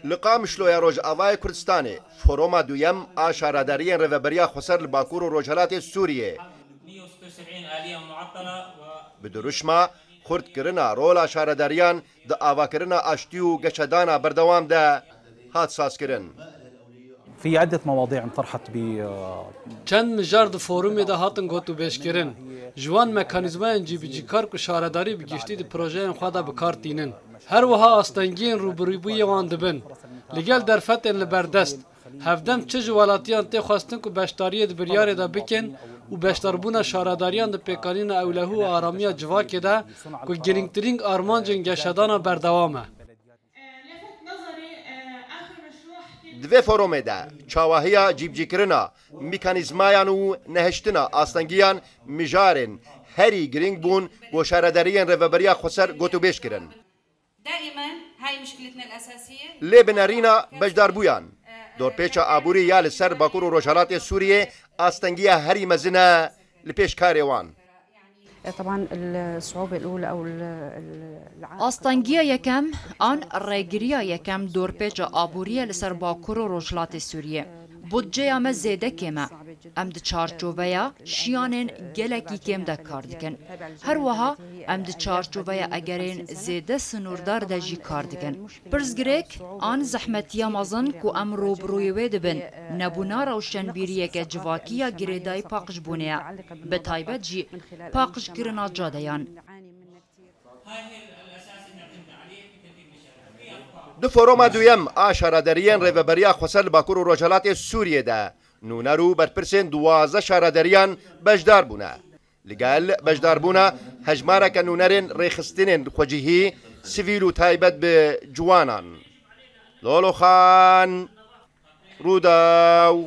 لقا مشلويا روج آوای کردستانê foroma duyem a şaraderiyên rêveberiya Xweser li Bakur û Rojhilatê Sûriyê bi duruşma xurtkirina rola şarederiyan di avakirina aştî û geşedana berdewam de hat sazkirin. في عدة مواضيع انطرحت ب چند مجار د فورم ده هاتن گوتو بشکرین جوان مکانیزمان جیبیجیکار کو شارداری بگشتی د پروژه خدا بکارتینن هر وها استنگین روبروبوی وان دبن لگل درفتن لبردست هفدم چه جوالاتیان ته خواستن کو بشتاری د بریار ده بکن و بشتربونا شارداریان د پیکانین اولهو آرامیا جواکه ده کو گرینگترینگ آرمانجن گشدانا بردوامه دوی فورمê de çawahiya cîbcîkirina mîkanîzmayan û nehiştina astengiyên mijarên herî giring bûn bo şarederiyên rêveberiya Xweser gotûbêj kirin. Lê binerîna bejdarbûyan dorpêça aborî ya li ser Bakur û Rojhilatê Sûriyê astengiya herî mezin e li pêşkarê wan. ئاستانگیە یەکەم ئان ڕێگریە یەکەم دۆرپێچە ئابووریە لەسەر باکوور و ڕۆژهەڵاتی سووریە بودجەیە مە زێدە کێمە ئەم di çarçoveya şiyanên gelekî kêm de kar dikin herwiha em di çarçoveya egerên zêde sinûrdar de jî kar dikin pirsgirêk an zehmetiya mezin ku em robrûyê wê dibin nebûna rewşenbîriyeke civakiya girêdayî paqijbûnê ye bi taybet jî paqijkirina cadeyan. Di foroma duyem a şaraderiyên rêveberiya Xweser li Bakur û Rojhilatê Sûriyê de nûner û berpirsên 12 şarederiyan bejdar bûne. Li gel bejdarbûna hejmareke nûnerên rêxistinên xwecihî sivîl û taybet bi ciwanan. Loloxan Rûdaw.